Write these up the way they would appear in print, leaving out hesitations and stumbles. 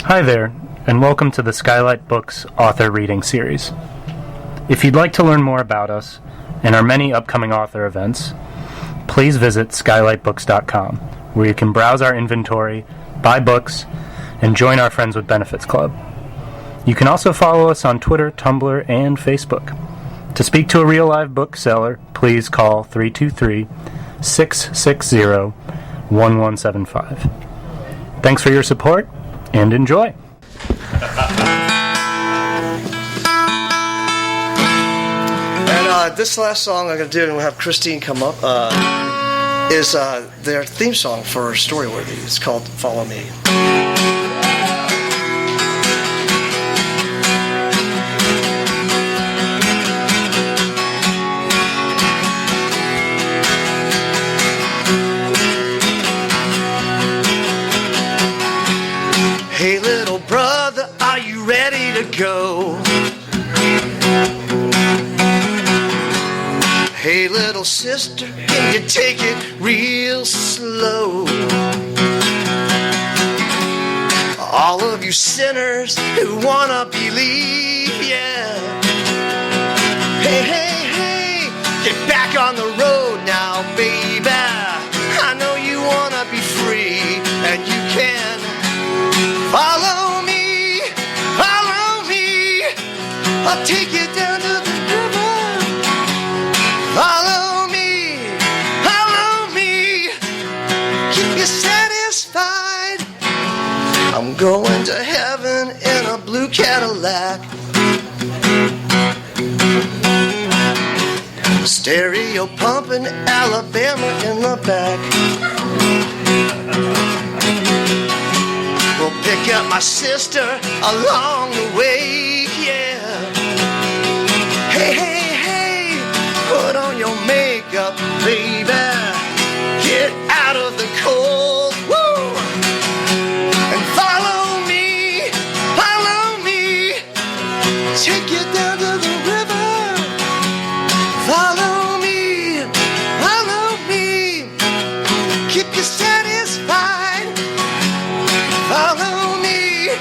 Hi there, and welcome to the Skylight Books author reading series. If you'd like to learn more about us and our many upcoming author events, please visit skylightbooks.com, where you can browse our inventory, buy books, and join our Friends with Benefits Club. You can also follow us on Twitter, Tumblr, and Facebook. To speak to a real live bookseller, please call 323-660-1175. Thanks for your support, and enjoy. And this last song I'm going to do, and we'll have Christine come up, is their theme song for Storyworthy. It's called Follow Me. Hey little brother, are you ready to go? Hey little sister, can you take it real slow? All of you sinners who wanna believe, yeah. Hey, hey, hey, get back on the road now, baby. I know you wanna be free, and you can. Follow me, I'll take you down to the river. Follow me, keep you satisfied. I'm going to heaven in a blue Cadillac. Stereo pumping, Alabama in the back. We'll pick up my sister along the way, yeah. Hey, hey, hey, put on your makeup, baby. Get out of the cold, woo. And follow me, take you down to the river. Follow me, keep you satisfied. Follow me,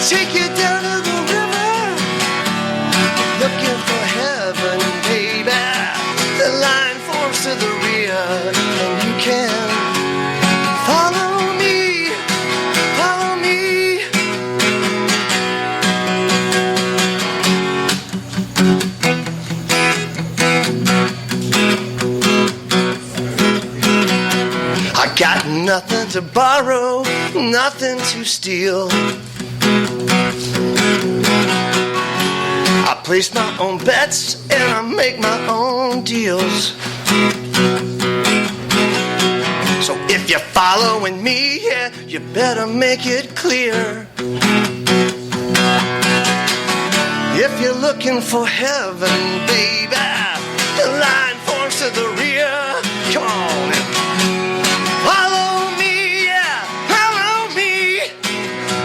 take you down to the river. Looking for heaven, baby. The line forms to the rear, and you can follow me. I got nothing to borrow, nothing to steal. I place my own bets and I make my own deals. So if you're following me, yeah, you better make it clear. If you're looking for heaven, baby, the line forms to the rear. Come on. Follow me,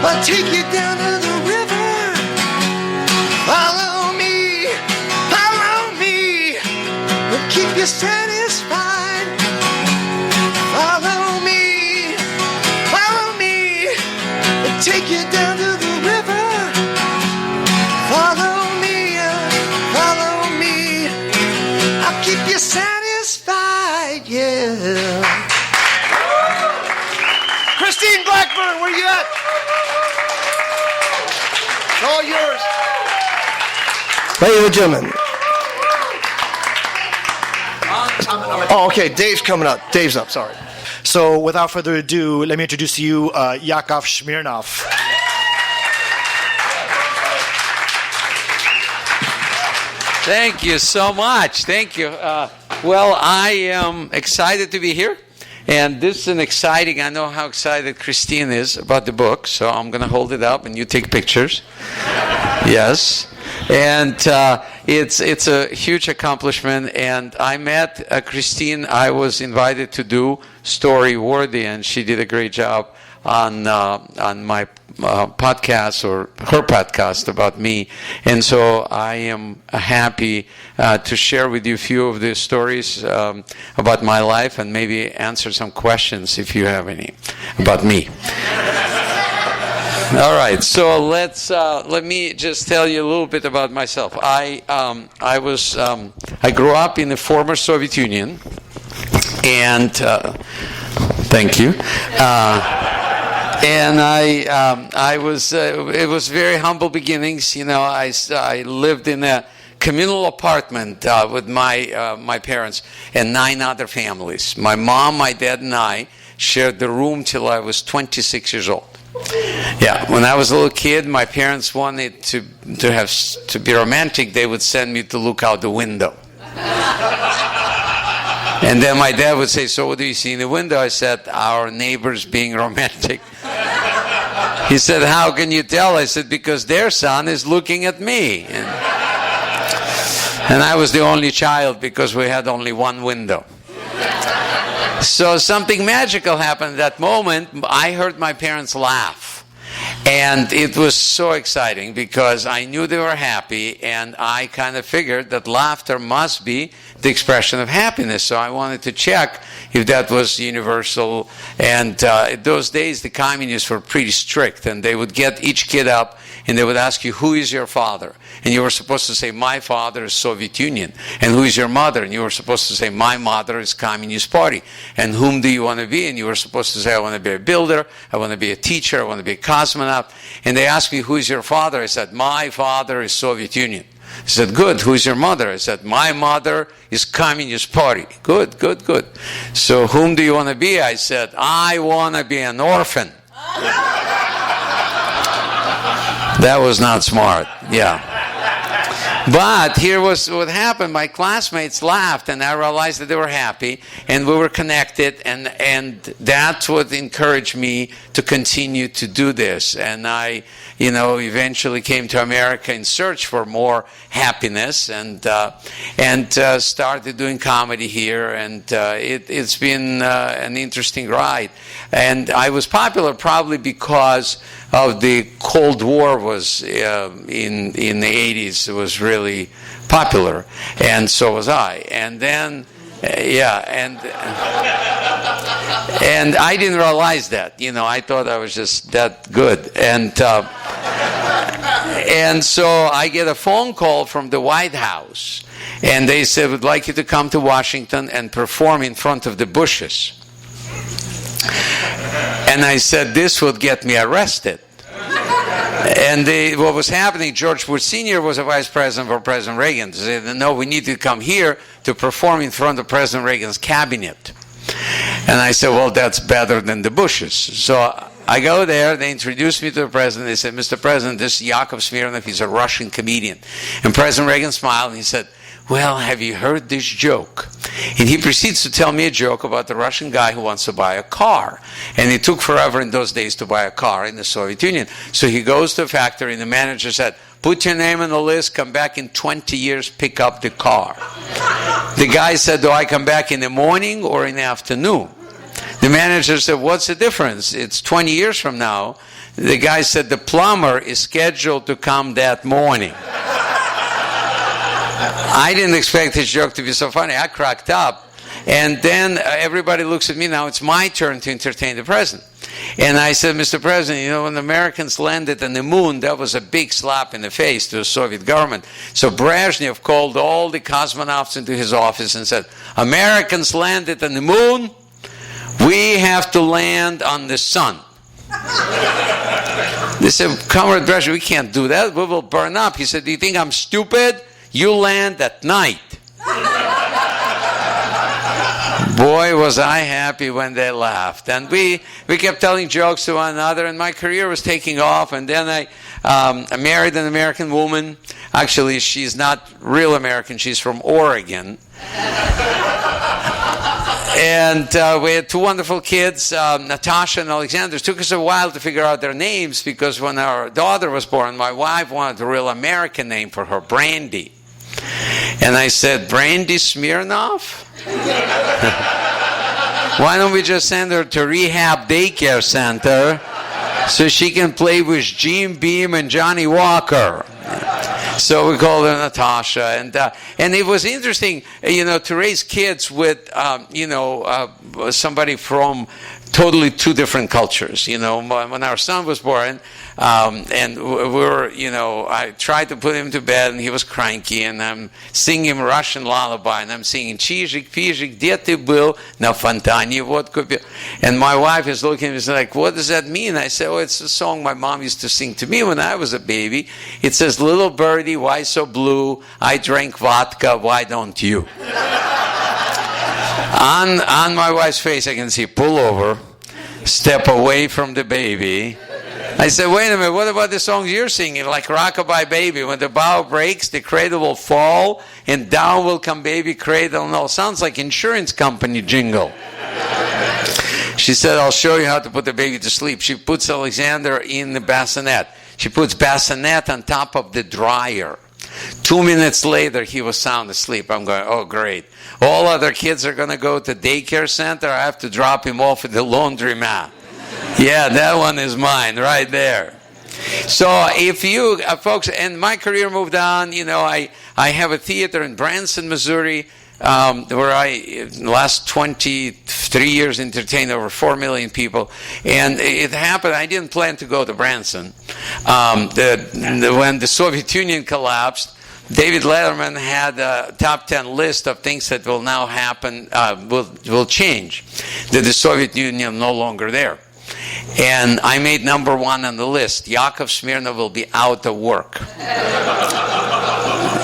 I'll take you down to the river. Follow me, we'll keep you satisfied. Follow me, we'll take you down to the river. Follow me, I'll keep you satisfied, yeah. Christine Blackburn, where you at? It's all yours. Ladies and gentlemen. Oh, okay, Dave's coming up. Dave's up, sorry. So without further ado, let me introduce to you Yakov Smirnov. Thank you so much. Thank you. Well, I am excited to be here. And this is an exciting, I know how excited Christine is about the book, so I'm going to hold it up and you take pictures. Yes. And it's a huge accomplishment. And I met Christine. I was invited to do Storyworthy, and she did a great job on my podcast, or her podcast about me. And so I am happy to share with you a few of the stories about my life, and maybe answer some questions if you have any about me. All right, so let me just tell you a little bit about myself. I grew up in the former Soviet Union, and thank you. And I was it was very humble beginnings. I lived in a communal apartment with my parents and 9 other families. My mom, my dad, and I shared the room till I was 26 years old. Yeah, when I was a little kid, my parents wanted to be romantic. They would send me to look out the window. And then my dad would say, "So what do you see in the window?" I said, "Our neighbors being romantic." He said, "How can you tell?" I said, "Because their son is looking at me." And I was the only child because we had only one window. So something magical happened at that moment. I heard my parents laugh. And it was so exciting because I knew they were happy, and I kind of figured that laughter must be the expression of happiness. So I wanted to check if that was universal. And in those days, the communists were pretty strict, and they would get each kid up and they would ask you, "Who is your father?" And you were supposed to say, "My father is Soviet Union." "And who is your mother?" And you were supposed to say, "My mother is Communist Party." "And whom do you want to be?" And you were supposed to say, "I want to be a builder, I want to be a teacher, I want to be a cosmonaut." And they asked me, "Who is your father?" I said, "My father is Soviet Union." He said, "Good, who is your mother?" I said, "My mother is Communist Party." "Good, good, good. So whom do you want to be?" I said, "I want to be an orphan." That was not smart, yeah. But here was what happened. My classmates laughed, and I realized that they were happy, and we were connected, and that's what encouraged me to continue to do this. And I, eventually came to America in search for more happiness, and started doing comedy here, and it's been an interesting ride. And I was popular probably because of the Cold War was in the 80s. It was really popular, and so was I. And then, and I didn't realize that. I thought I was just that good. And so I get a phone call from the White House, and they said, "We'd like you to come to Washington and perform in front of the Bushes." And I said, "This would get me arrested." And what was happening, George Bush Sr. was a vice president for President Reagan. They said, "No, we need to come here to perform in front of President Reagan's cabinet." And I said, "Well, that's better than the Bushes." So I go there, they introduced me to the president. They said, "Mr. President, this is Yakov Smirnov. He's a Russian comedian." And President Reagan smiled and he said, "Well, have you heard this joke?" And he proceeds to tell me a joke about the Russian guy who wants to buy a car. And it took forever in those days to buy a car in the Soviet Union. So he goes to a factory, and the manager said, "Put your name on the list, come back in 20 years, pick up the car." The guy said, "Do I come back in the morning or in the afternoon?" The manager said, "What's the difference? It's 20 years from now." The guy said, "The plumber is scheduled to come that morning." I didn't expect his joke to be so funny. I cracked up. And then everybody looks at me. Now it's my turn to entertain the president. And I said, "Mr. President, when the Americans landed on the moon, that was a big slap in the face to the Soviet government. So Brezhnev called all the cosmonauts into his office and said, 'Americans landed on the moon. We have to land on the sun.' They said, 'Comrade Brezhnev, we can't do that. We will burn up.' He said, 'Do you think I'm stupid? You land at night.'" Boy, was I happy when they laughed. And we kept telling jokes to one another, and my career was taking off. And then I married an American woman. Actually, she's not real American. She's from Oregon. And we had 2 wonderful kids, Natasha and Alexander. It took us a while to figure out their names because when our daughter was born, my wife wanted a real American name for her, Brandy. And I said, "Brandy Smirnov? Why don't we just send her to rehab daycare center so she can play with Jim Beam and Johnny Walker?" So we called her Natasha, and it was interesting, to raise kids with, somebody from totally two different cultures. You know, when our son was born, and we were, you know, I tried to put him to bed and he was cranky, and I'm singing him Russian lullaby, and I'm singing Чижик, Пижик, где ты был? На фонтане водку пил. And my wife is looking at me and like, what does that mean? I said, oh, it's a song my mom used to sing to me when I was a baby. It says, little birdie, why so blue? I drank vodka, why don't you? On my wife's face, I can see pull over, step away from the baby. I said, wait a minute, what about the songs you're singing? Like Rockabye Baby, when the bow breaks, the cradle will fall, and down will come baby cradle. No, sounds like insurance company jingle. She said, I'll show you how to put the baby to sleep. She puts Alexander in the bassinet. She puts bassinet on top of the dryer. 2 minutes later, he was sound asleep. I'm going, oh, great. All other kids are going to go to daycare center. I have to drop him off at the laundromat. Yeah, that one is mine right there. So if you, folks, and my career moved on, you know, I have a theater in Branson, Missouri, where I, in the last 23 years, entertained over 4 million people. And it happened, I didn't plan to go to Branson. When the Soviet Union collapsed, David Letterman had a top 10 list of things that will now happen, will change. That the Soviet Union no longer there. And I made number 1 on the list. Yakov Smirnov will be out of work.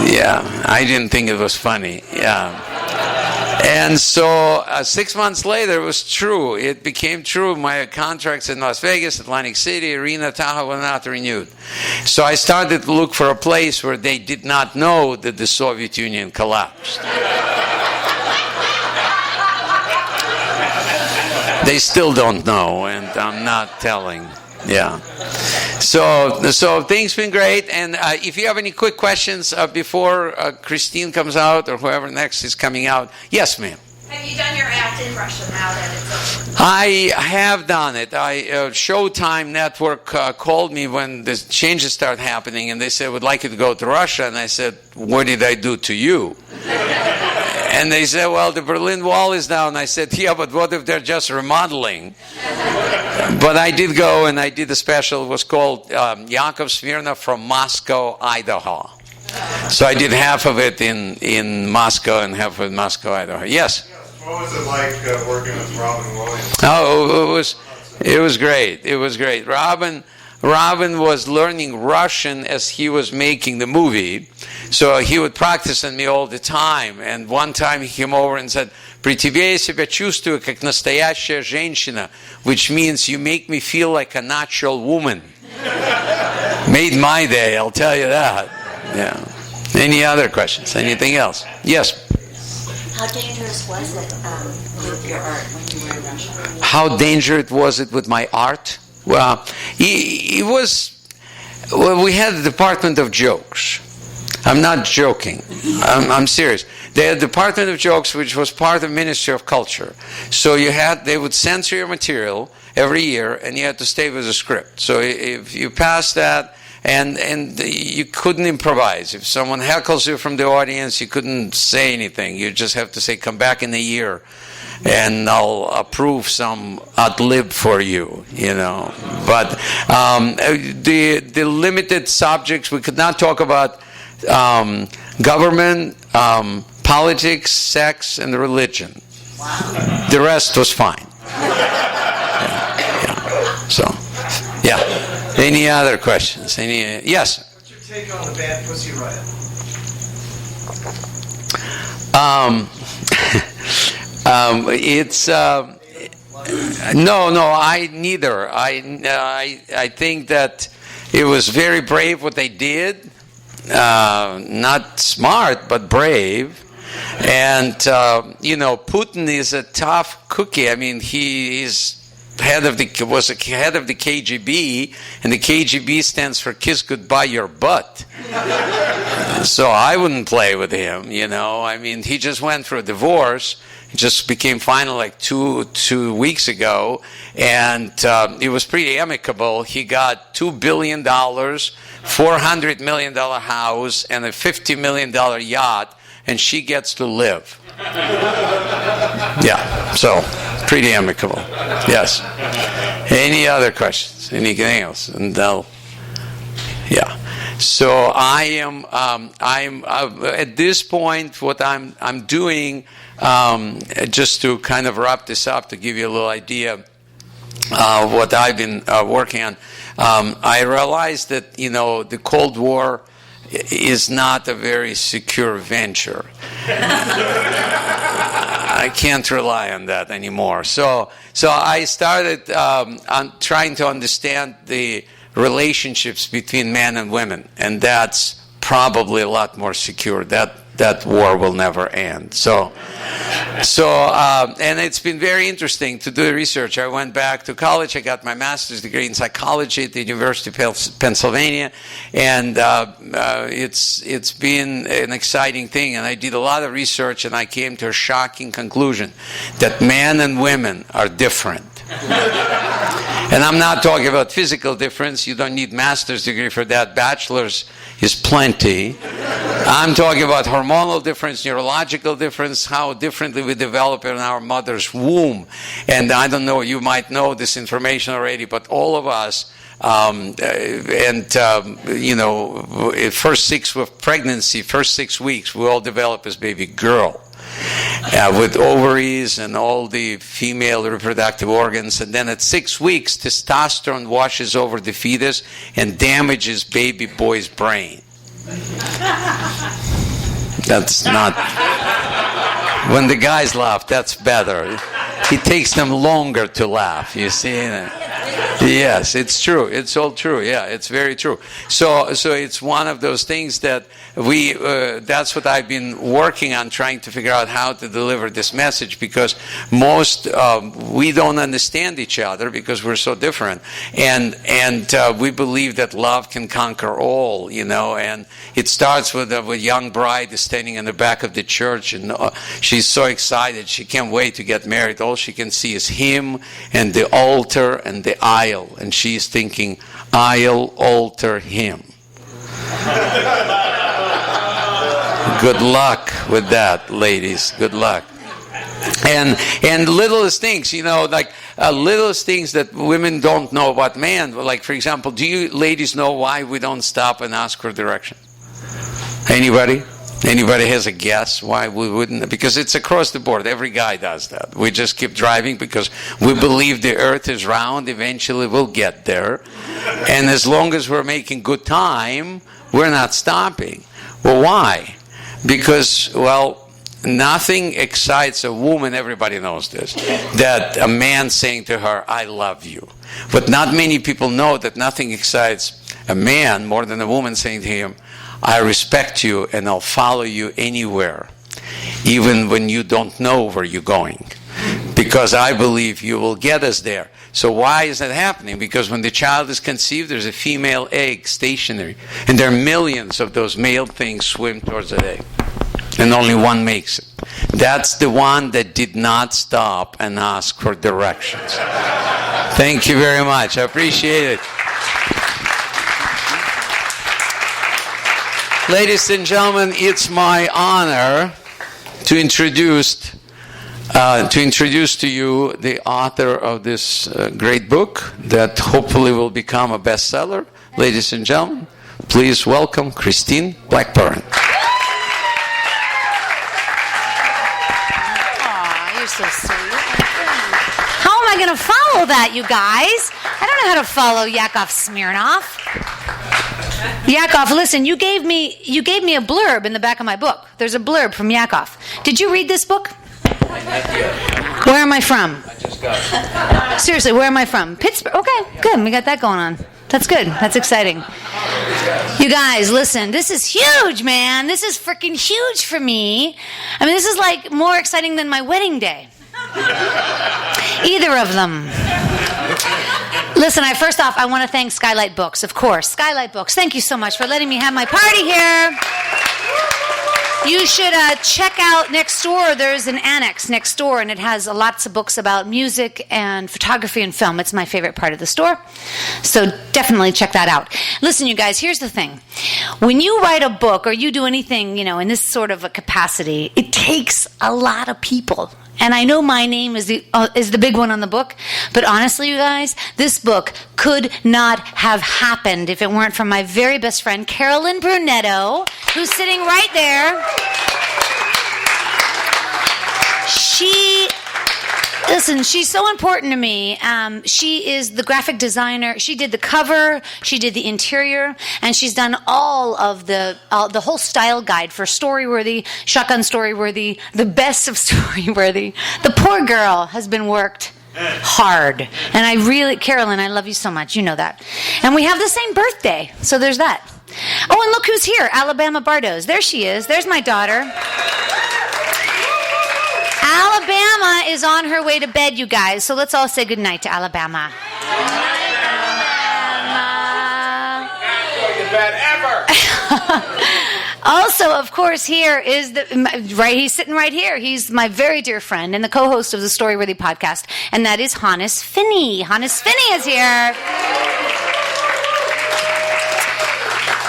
Yeah, I didn't think it was funny. Yeah. And so 6 months later, it was true. It became true. My contracts in Las Vegas, Atlantic City, Arena, Tahoe were not renewed. So I started to look for a place where they did not know that the Soviet Union collapsed. They still don't know, and I'm not telling. Yeah. So things been great. And if you have any quick questions before Christine comes out or whoever next is coming out, yes, ma'am. Have you done your act in Russia now that it's over? I have done it. Showtime Network called me when the changes started happening, and they said, would like you to go to Russia. And I said, what did I do to you? And they said, well, the Berlin Wall is down. I said, yeah, but what if they're just remodeling? But I did go, and I did a special. It was called Yakov Smirnov from Moscow, Idaho. So I did half of it in Moscow and half of it in Moscow, Idaho. Yes? What was it like working with Robin Williams? Oh, it was great. It was great. Robin was learning Russian as he was making the movie. So he would practice on me all the time. And one time he came over and said, «При тебе я себя чувствую как настоящая женщина», which means you make me feel like a natural woman. Made my day, I'll tell you that. Yeah. Any other questions? Anything else? Yes? How dangerous was it with your art when you were in Russia? How dangerous was it with my art? Well, it was. Well, we had a department of jokes. I'm not joking. I'm serious. They had a department of jokes, which was part of Ministry of Culture. So they would censor your material every year, and you had to stay with the script. So if you passed that, and you couldn't improvise. If someone heckles you from the audience, you couldn't say anything. You just have to say, come back in a year, and I'll approve some ad lib for you, you know. But the limited subjects, we could not talk about government, politics, sex, and religion. Wow. The rest was fine. So, yeah. Any other questions? Yes? What's your take on the Bad Pussy Riot? It's no. I neither. I think that it was very brave what they did. Not smart, but brave. And Putin is a tough cookie. I mean, he's was a head of the KGB, and the KGB stands for Kiss Goodbye Your Butt. So I wouldn't play with him, you know. I mean, he just went through a divorce. He just became final like two weeks ago, and it was pretty amicable. He got $2 billion, $400 million house, and a $50 million yacht, and she gets to live. Yeah, so Pretty amicable. Yes. Any other questions? Anything else? And yeah. So I am. I'm at this point. What I'm doing, just to kind of wrap this up, to give you a little idea of what I've been working on. I realized that the Cold War is not a very secure venture. I can't rely on that anymore. So I started on trying to understand the relationships between men and women, and that's probably a lot more secure. That war will never end. So and it's been very interesting to do the research. I went back to college. I got my master's degree in psychology at the University of Pennsylvania, and it's been an exciting thing. And I did a lot of research, and I came to a shocking conclusion that men and women are different. And I'm not talking about physical difference. You don't need master's degree for that. Bachelor's is plenty. I'm talking about hormonal difference, neurological difference, how differently we develop in our mother's womb. And I don't know, you might know this information already, but all of us, first 6 with pregnancy, first 6 weeks, we all develop as baby girl. With ovaries and all the female reproductive organs. And then at 6 weeks, testosterone washes over the fetus and damages baby boy's brain. That's not... When the guys laugh, that's better. It takes them longer to laugh, you see? Yes, it's true. It's all true. Yeah, it's very true. So it's one of those things that that's what I've been working on, trying to figure out how to deliver this message, because we don't understand each other because we're so different. And we believe that love can conquer all, and it starts with a young bride standing in the back of the church, and she's so excited. She can't wait to get married. All she can see is him and the altar and the aisle, and she's thinking, I'll alter him. Good luck with that, ladies. Good luck. And littlest things, littlest things that women don't know about men. Like, for example, do you ladies know why we don't stop and ask for direction? Anybody? Anybody has a guess why we wouldn't? Because it's across the board. Every guy does that. We just keep driving because we believe the earth is round. Eventually we'll get there. And as long as we're making good time, we're not stopping. Well, why? Because, nothing excites a woman, everybody knows this, that a man saying to her, I love you. But not many people know that nothing excites a man more than a woman saying to him, I respect you and I'll follow you anywhere, even when you don't know where you're going, because I believe you will get us there. So why is that happening? Because when the child is conceived, there's a female egg stationary, and there are millions of those male things swim towards that egg, and only one makes it. That's the one that did not stop and ask for directions. Thank you very much. I appreciate it. Ladies and gentlemen, it's my honor to introduce to you the author of this great book that hopefully will become a bestseller. Ladies and gentlemen, please welcome Christine Blackburn. Aw, you're so sweet. How am I going to follow that, you guys? I don't know how to follow Yakov Smirnoff. Yakov, listen, you gave me a blurb in the back of my book. There's a blurb from Yakov. Did you read this book? Where am I from? I just got it. Seriously, where am I from? Pittsburgh. Okay, good. We got that going on. That's good. That's exciting. You guys, listen, this is huge, man. This is freaking huge for me. I mean, this is like more exciting than my wedding day. Either of them. Listen, first off, I want to thank Skylight Books, of course. Skylight Books, thank you so much for letting me have my party here. You should check out next door. There's an annex next door, and it has lots of books about music and photography and film. It's my favorite part of the store. So definitely check that out. Listen, you guys, here's the thing. When you write a book or you do anything, in this sort of a capacity, it takes a lot of people. And I know my name is the big one on the book, but honestly, you guys, this book could not have happened if it weren't for my very best friend, Carolyn Brunetto, who's sitting right there. She's so important to me. She is the graphic designer. She did the cover, she did the interior, and she's done all of the whole style guide for Storyworthy, Shotgun Storyworthy, the best of Storyworthy. The poor girl has been worked hard. And Carolyn, I love you so much. You know that. And we have the same birthday, so there's that. Oh, and look who's here, Alabama Bardos. There she is. There's my daughter. Alabama is on her way to bed, you guys. So let's all say goodnight to Alabama. Also, of course, here is he's sitting right here. He's my very dear friend and the co-host of the Storyworthy podcast, and that is Hannes Finney. Hannes Finney is here.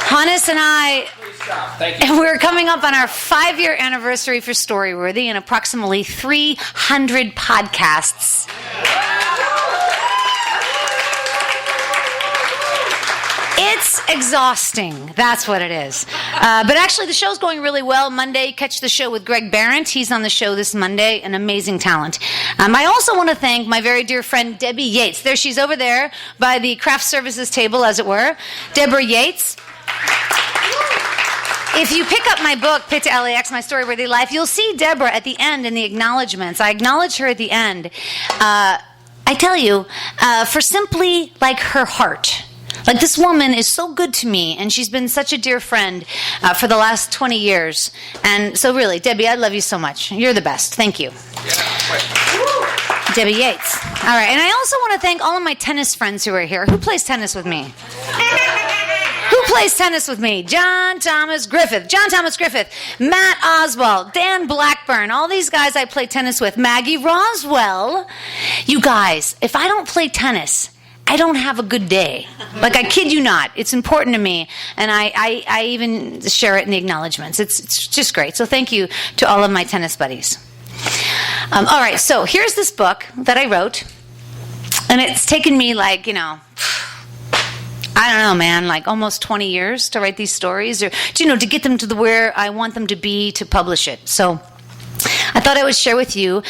Hannes and I, and we're coming up on our 5-year anniversary for Storyworthy and approximately 300 podcasts. It's exhausting. That's what it is. But actually, the show's going really well. Monday, catch the show with Greg Barrett. He's on the show this Monday, an amazing talent. I also want to thank my very dear friend, Debbie Yates. There she's over there by the craft services table, as it were. Deborah Yates. If you pick up my book, PIT to LAX, My Storyworthy Life, you'll see Deborah at the end in the acknowledgments. I acknowledge her at the end. I tell you, for simply like her heart. Like, this woman is so good to me, and she's been such a dear friend for the last 20 years. And so really, Debbie, I love you so much. You're the best. Thank you. Yeah, Debbie Yates. All right, and I also want to thank all of my tennis friends who are here. Who plays tennis with me? Who plays tennis with me? John Thomas Griffith, Matt Oswald, Dan Blackburn, all these guys I play tennis with. Maggie Roswell. You guys, if I don't play tennis, I don't have a good day. Like, I kid you not. It's important to me, and I even share it in the acknowledgments. It's just great. So thank you to all of my tennis buddies. All right, so here's this book that I wrote, and it's taken me I don't know, man, like almost 20 years to write these stories, or to get them to where I want them to be to publish it. So I thought I would share with you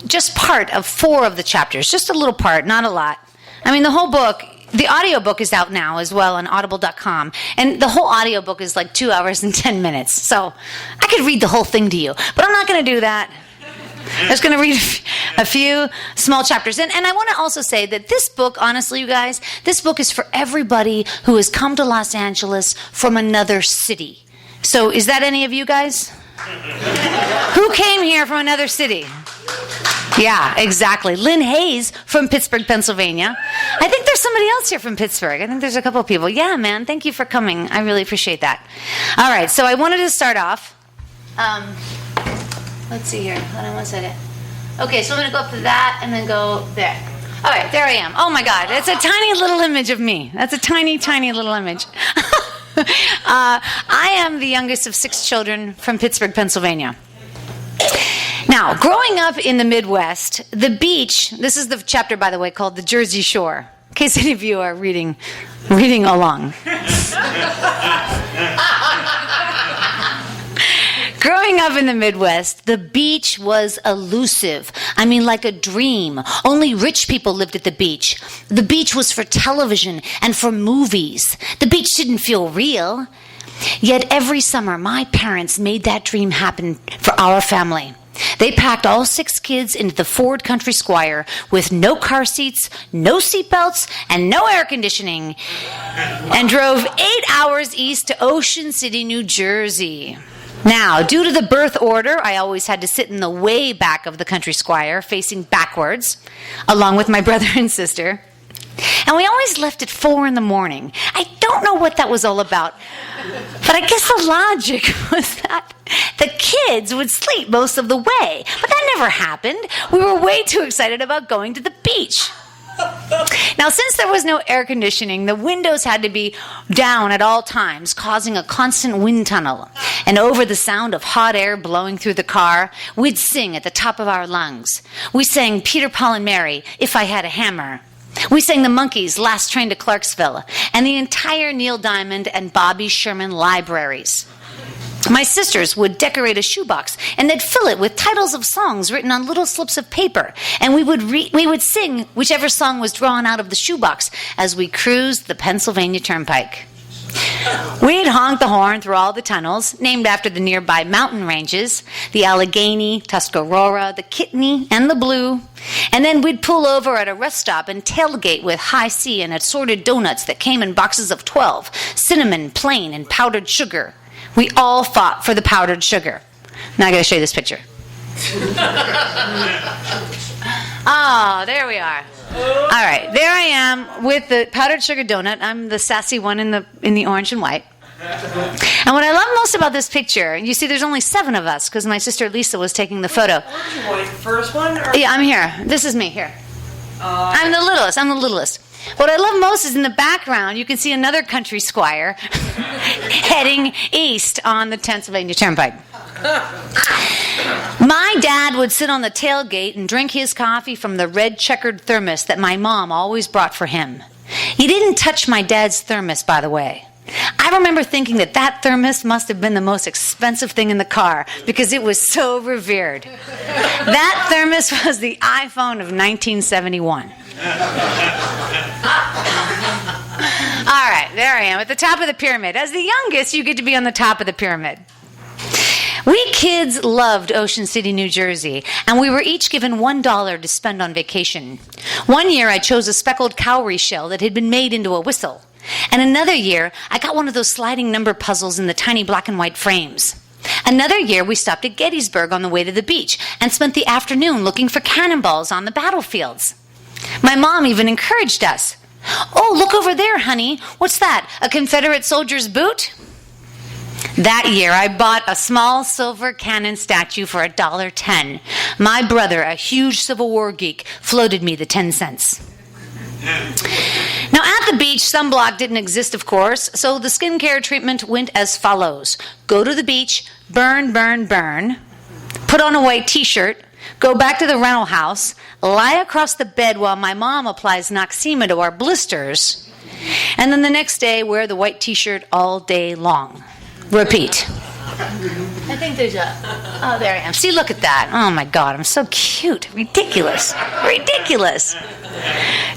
just part of 4 of the chapters, just a little part, not a lot. I mean, the whole book, the audiobook is out now as well on audible.com, and the whole audiobook is like 2 hours and 10 minutes. So I could read the whole thing to you, but I'm not going to do that. I'm just going to read a few small chapters. And I want to also say that this book, honestly, you guys, this book is for everybody who has come to Los Angeles from another city. So is that any of you guys? Who came here from another city? Yeah, exactly. Lynn Hayes from Pittsburgh, Pennsylvania. I think there's somebody else here from Pittsburgh. I think there's a couple of people. Yeah, man, thank you for coming. I really appreciate that. All right, so I wanted to start off. Let's see here. Hold on one second. Okay, so I'm going to go up to that and then go there. All right, there I am. Oh, my God. It's a tiny little image of me. That's a tiny, tiny little image. I am the youngest of 6 children from Pittsburgh, Pennsylvania. Now, growing up in the Midwest, the beach, this is the chapter, by the way, called The Jersey Shore, in case any of you are reading along. Growing up in the Midwest, the beach was elusive. I mean, like a dream. Only rich people lived at the beach. The beach was for television and for movies. The beach didn't feel real. Yet every summer, my parents made that dream happen for our family. They packed all 6 kids into the Ford Country Squire with no car seats, no seatbelts, and no air conditioning, and drove 8 hours east to Ocean City, New Jersey. Now, due to the birth order, I always had to sit in the way back of the Country Squire, facing backwards, along with my brother and sister. And we always left at 4 in the morning. I don't know what that was all about, but I guess the logic was that the kids would sleep most of the way. But that never happened. We were way too excited about going to the beach. Now, since there was no air conditioning, the windows had to be down at all times, causing a constant wind tunnel. And over the sound of hot air blowing through the car, we'd sing at the top of our lungs. We sang Peter, Paul, and Mary, If I Had a Hammer. We sang the Monkees' Last Train to Clarksville, and the entire Neil Diamond and Bobby Sherman libraries. My sisters would decorate a shoebox, and they'd fill it with titles of songs written on little slips of paper, and we would sing whichever song was drawn out of the shoebox as we cruised the Pennsylvania Turnpike. We'd honk the horn through all the tunnels, named after the nearby mountain ranges, the Allegheny, Tuscarora, the Kidney, and the Blue. And then we'd pull over at a rest stop and tailgate with high C and assorted donuts that came in boxes of 12, cinnamon, plain, and powdered sugar. We all fought for the powdered sugar. Now I got to show you this picture. Oh, there we are. All right, there I am with the powdered sugar donut. I'm the sassy one in the orange and white. And what I love most about this picture, you see there's only 7 of us because my sister Lisa was taking the photo. Orange and white, first one? Or? Yeah, I'm here. This is me here. I'm the littlest. What I love most is in the background, you can see another country squire heading east on the Pennsylvania Turnpike. My dad would sit on the tailgate and drink his coffee from the red checkered thermos that my mom always brought for him. He didn't touch my dad's thermos, by the way. I remember thinking that thermos must have been the most expensive thing in the car because it was so revered. That thermos was the iPhone of 1971. All right, there I am at the top of the pyramid. As the youngest, you get to be on the top of the pyramid. We kids loved Ocean City, New Jersey, and we were each given $1 to spend on vacation. One year, I chose a speckled cowrie shell that had been made into a whistle. And another year, I got one of those sliding number puzzles in the tiny black and white frames. Another year, we stopped at Gettysburg on the way to the beach and spent the afternoon looking for cannonballs on the battlefields. My mom even encouraged us. Oh, look over there, honey. What's that? A Confederate soldier's boot? That year, I bought a small silver cannon statue for $1.10. My brother, a huge Civil War geek, floated me the 10 cents. Now, at the beach, sunblock didn't exist, of course, so the skincare treatment went as follows. Go to the beach, burn, put on a white t-shirt, go back to the rental house, lie across the bed while my mom applies Noxema to our blisters, and then the next day, wear the white t-shirt all day long. Repeat. I think there's oh, there I am. See, look at that. Oh, my God, I'm so cute. Ridiculous.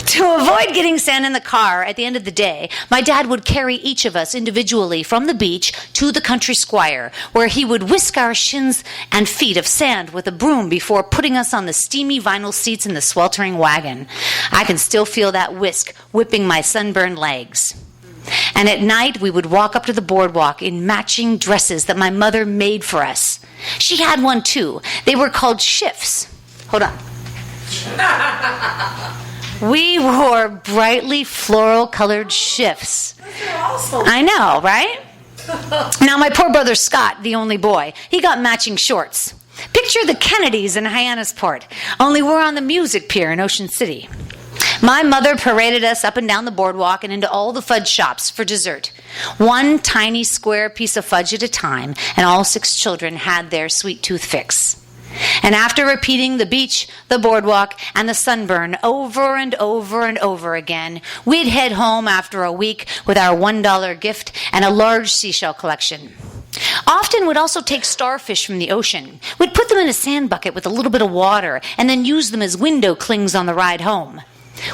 To avoid getting sand in the car at the end of the day, my dad would carry each of us individually from the beach to the country squire, where he would whisk our shins and feet of sand with a broom before putting us on the steamy vinyl seats in the sweltering wagon. I can still feel that whisk whipping my sunburned legs. And at night, we would walk up to the boardwalk in matching dresses that my mother made for us. She had one, too. They were called shifts. Hold on. We wore brightly floral-colored shifts. Awesome. I know, right? Now, my poor brother Scott, the only boy, he got matching shorts. Picture the Kennedys in Hyannisport, only we're on the Music Pier in Ocean City. My mother paraded us up and down the boardwalk and into all the fudge shops for dessert. One tiny square piece of fudge at a time, and all 6 children had their sweet tooth fix. And after repeating the beach, the boardwalk, and the sunburn over and over and over again, we'd head home after a week with our $1 gift and a large seashell collection. Often we'd also take starfish from the ocean. We'd put them in a sand bucket with a little bit of water and then use them as window clings on the ride home.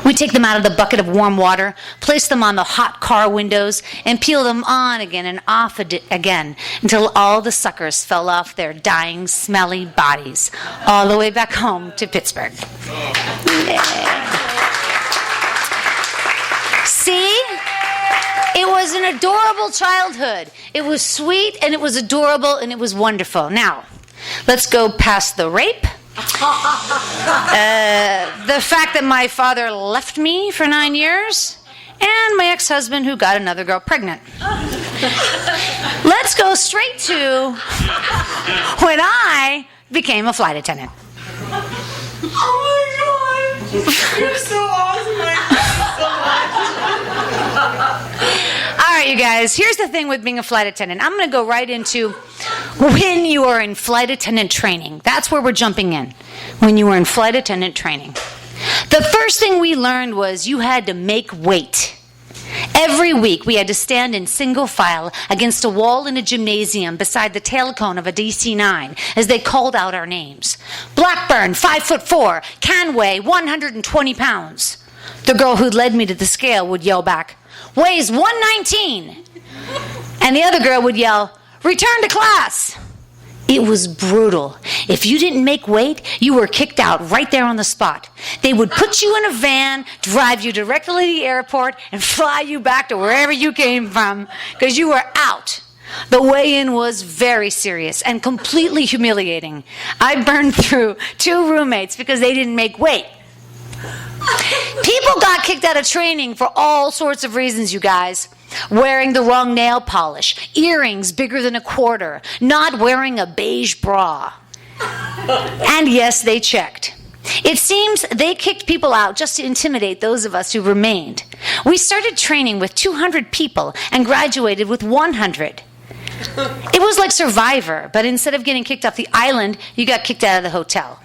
We'd take them out of the bucket of warm water, place them on the hot car windows, and peel them on again and off again until all the suckers fell off their dying, smelly bodies, all the way back home to Pittsburgh. Yeah. See? It was an adorable childhood. It was sweet, and it was adorable, and it was wonderful. Now, let's go past the rape. The fact that my father left me for 9 years, and my ex-husband who got another girl pregnant. Let's go straight to when I became a flight attendant. Oh my God! You're so awesome. you guys, here's the thing with being a flight attendant. I'm going to go right into when you are in flight attendant training. That's where we're jumping in. When you were in flight attendant training. The first thing we learned was you had to make weight. Every week we had to stand in single file against a wall in a gymnasium beside the tail cone of a DC-9 as they called out our names. Blackburn, 5'4", can weigh 120 pounds. The girl who led me to the scale would yell back, weighs 119. And the other girl would yell, return to class. It was brutal. If you didn't make weight, you were kicked out right there on the spot. They would put you in a van, drive you directly to the airport, and fly you back to wherever you came from because you were out. The weigh-in was very serious and completely humiliating. I burned through 2 roommates because they didn't make weight. People got kicked out of training for all sorts of reasons, you guys. Wearing the wrong nail polish, earrings bigger than a quarter, not wearing a beige bra. And yes, they checked. It seems they kicked people out just to intimidate those of us who remained. We started training with 200 people and graduated with 100. It was like Survivor, but instead of getting kicked off the island, you got kicked out of the hotel.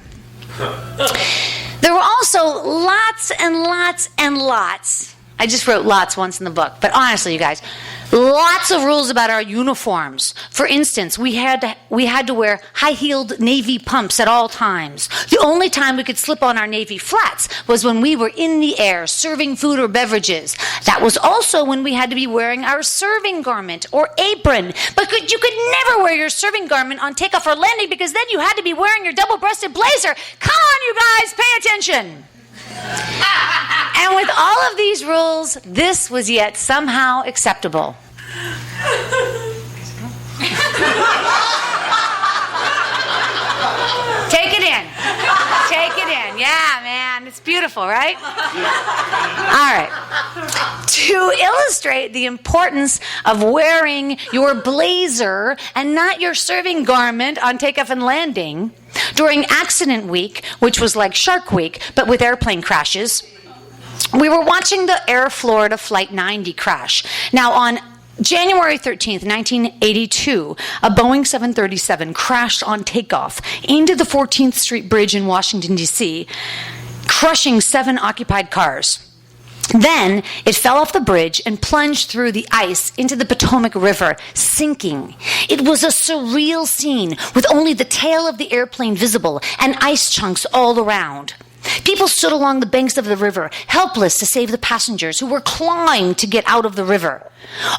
There were also lots and lots and lots. I just wrote lots once in the book, but honestly, you guys, lots of rules about our uniforms. For instance, we had to wear high-heeled navy pumps at all times. The only time we could slip on our navy flats was when we were in the air serving food or beverages. That was also when we had to be wearing our serving garment or apron. But you could never wear your serving garment on takeoff or landing because then you had to be wearing your double-breasted blazer. Come on, you guys, pay attention. And with all of these rules, this was yet somehow acceptable. Take it in. Take it in. Yeah, man. It's beautiful, right? All right. To illustrate the importance of wearing your blazer and not your serving garment on takeoff and landing, during accident week, which was like Shark Week, but with airplane crashes, we were watching the Air Florida Flight 90 crash. Now, on January 13th, 1982, a Boeing 737 crashed on takeoff into the 14th Street Bridge in Washington, D.C., crushing 7 occupied cars. Then it fell off the bridge and plunged through the ice into the Potomac River, sinking. It was a surreal scene with only the tail of the airplane visible and ice chunks all around. People stood along the banks of the river, helpless to save the passengers who were clawing to get out of the river.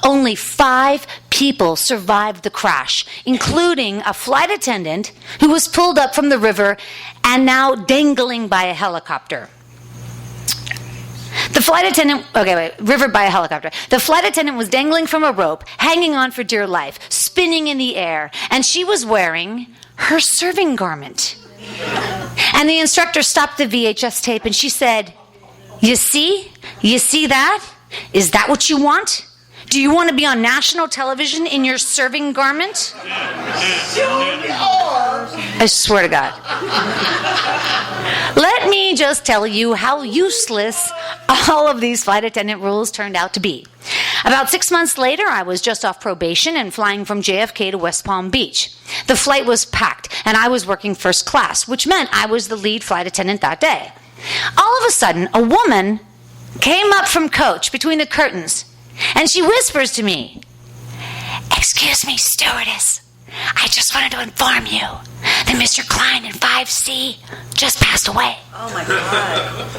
Only 5 people survived the crash, including a flight attendant who was pulled up from the river and now dangling by a helicopter. Rivered by a helicopter. The flight attendant was dangling from a rope, hanging on for dear life, spinning in the air, and she was wearing her serving garment. And the instructor stopped the VHS tape and she said, You see that? Is that what you want? Do you want to be on national television in your serving garment? I swear to God. Let me just tell you how useless all of these flight attendant rules turned out to be. About 6 months later, I was just off probation and flying from JFK to West Palm Beach. The flight was packed, and I was working first class, which meant I was the lead flight attendant that day. All of a sudden, a woman came up from coach between the curtains, and she whispers to me, "Excuse me, stewardess. I just wanted to inform you that Mr. Klein in 5C just passed away." Oh my God.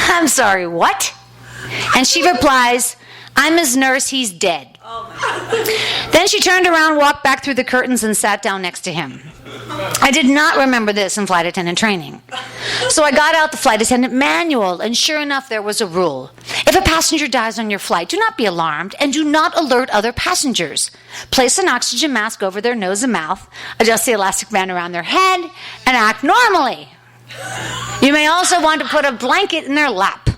I'm sorry, what? And she replies, "I'm his nurse, he's dead." Oh my God. Then she turned around, walked back through the curtains, and sat down next to him. I did not remember this in flight attendant training. So I got out the flight attendant manual, and sure enough, there was a rule. If a passenger dies on your flight, do not be alarmed, and do not alert other passengers. Place an oxygen mask over their nose and mouth, adjust the elastic band around their head, and act normally. You may also want to put a blanket in their lap.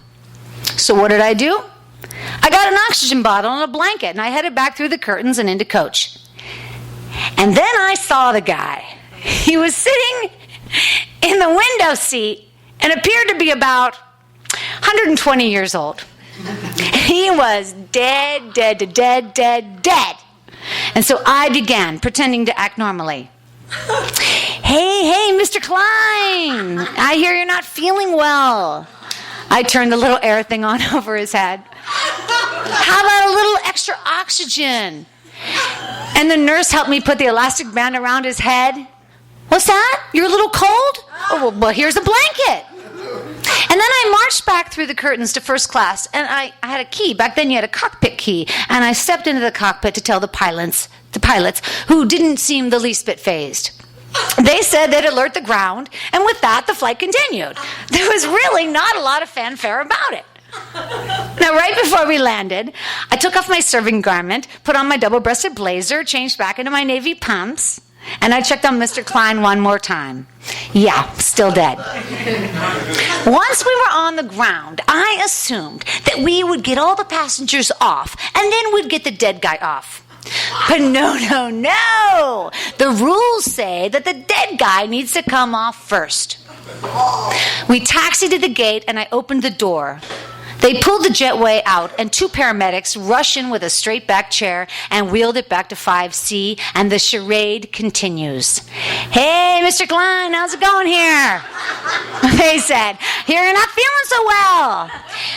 So what did I do? I got an oxygen bottle and a blanket, and I headed back through the curtains and into coach. And then I saw the guy. He was sitting in the window seat and appeared to be about 120 years old. He was dead. And so I began pretending to act normally. Hey, Mr. Klein, I hear you're not feeling well. I turned the little air thing on over his head. How about a little extra oxygen? And the nurse helped me put the elastic band around his head. What's that? You're a little cold? Oh, well, here's a blanket. And then I marched back through the curtains to first class, and I had a key. Back then you had a cockpit key. And I stepped into the cockpit to tell the pilots, who didn't seem the least bit fazed. They said they'd alert the ground, and with that, the flight continued. There was really not a lot of fanfare about it. Now, right before we landed, I took off my serving garment, put on my double-breasted blazer, changed back into my navy pumps, and I checked on Mr. Klein one more time. Yeah, still dead. Once we were on the ground, I assumed that we would get all the passengers off, and then we'd get the dead guy off. But no. The rules say that the dead guy needs to come off first. We taxied to the gate, and I opened the door. They pulled the jetway out, and 2 paramedics rushed in with a straight-back chair and wheeled it back to 5C, and the charade continues. Hey, Mr. Klein, how's it going here? They said, here, you're not feeling so well.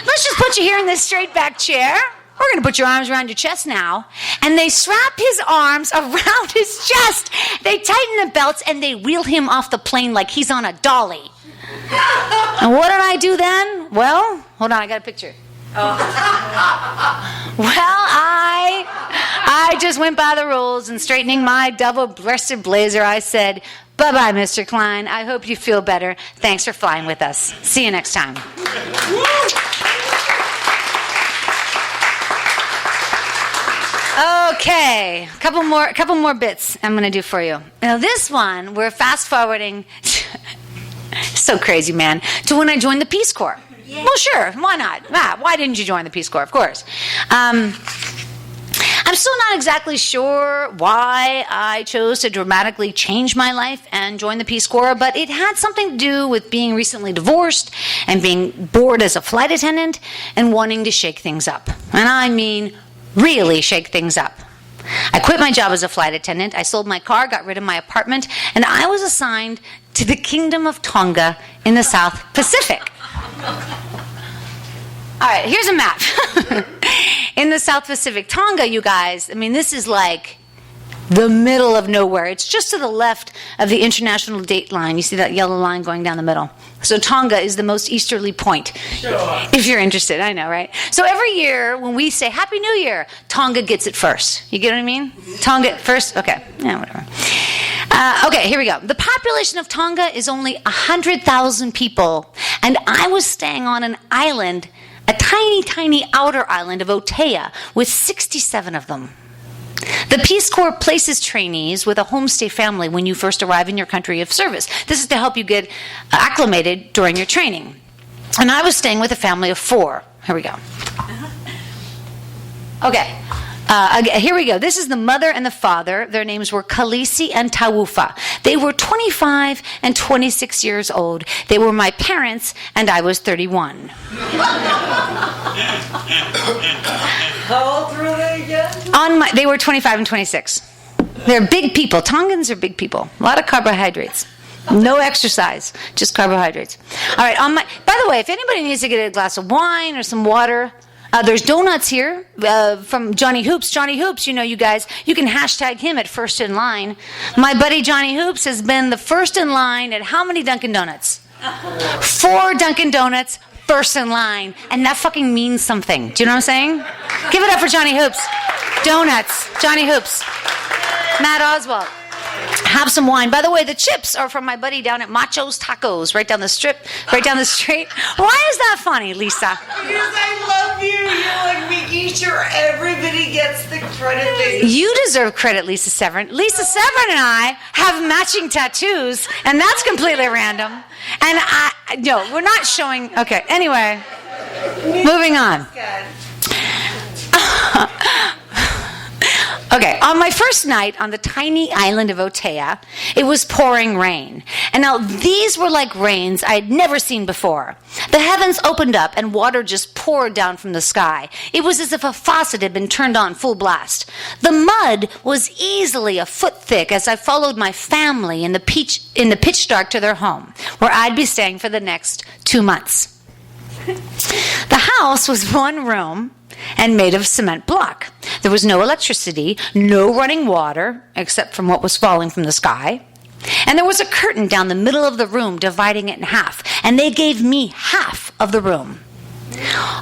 Let's just put you here in this straight-back chair. We're going to put your arms around your chest now. And they strap his arms around his chest. They tighten the belts, and they wheel him off the plane like he's on a dolly. And what did I do then? Well, hold on, I got a picture. Well, I just went by the rules, and straightening my double-breasted blazer, I said, bye-bye, Mr. Klein. I hope you feel better. Thanks for flying with us. See you next time. Okay, a couple more bits I'm going to do for you. Now, this one, we're fast-forwarding... So crazy, man. To when I joined the Peace Corps. Yeah. Well, sure. Why not? Why didn't you join the Peace Corps? Of course. I'm still not exactly sure why I chose to dramatically change my life and join the Peace Corps, but it had something to do with being recently divorced and being bored as a flight attendant and wanting to shake things up. And I mean really shake things up. I quit my job as a flight attendant. I sold my car, got rid of my apartment, and I was assigned to the Kingdom of Tonga in the South Pacific. All right, here's a map. In the South Pacific, Tonga, you guys, I mean, this is like the middle of nowhere. It's just to the left of the international date line. You see that yellow line going down the middle. So Tonga is the most easterly point. Sure. If you're interested, I know, right? So every year when we say Happy New Year, Tonga gets it first. You get what I mean? Tonga first? Okay. Yeah, whatever. Okay, here we go. The population of Tonga is only 100,000 people, and I was staying on an island, a tiny, tiny outer island of Otea, with 67 of them. The Peace Corps places trainees with a homestay family when you first arrive in your country of service. This is to help you get acclimated during your training. And I was staying with a family of 4. Here we go. Okay. Here we go. This is the mother and the father. Their names were Khaleesi and Tawufa. They were 25 and 26 years old. They were my parents, and I was 31. How old were they again? They were 25 and 26. They're big people. Tongans are big people. A lot of carbohydrates. No exercise, just carbohydrates. All right. By the way, if anybody needs to get a glass of wine or some water, there's donuts here from Johnny Hoops. Johnny Hoops, you know, you guys, you can hashtag him at first in line. My buddy Johnny Hoops has been the first in line at how many Dunkin' Donuts? 4 Dunkin' Donuts, first in line. And that fucking means something. Do you know what I'm saying? Give it up for Johnny Hoops. Donuts, Johnny Hoops. Matt Oswald. Have some wine. By the way, the chips are from my buddy down at Macho's Tacos, right down the street. Why is that funny, Lisa? Because I love you. You're like making sure everybody gets the credit. You deserve credit, Lisa Severin. Lisa Severin and I have matching tattoos, and that's completely random. And no, we're not showing. Okay, anyway, moving on. Okay, on my first night on the tiny island of Otea, it was pouring rain. And now these were like rains I had never seen before. The heavens opened up and water just poured down from the sky. It was as if a faucet had been turned on full blast. The mud was easily a foot thick as I followed my family in the pitch dark to their home, where I'd be staying for the next 2 months. The house was one room and made of cement block. There was no electricity, no running water, except from what was falling from the sky. And there was a curtain down the middle of the room dividing it in half, and they gave me half of the room.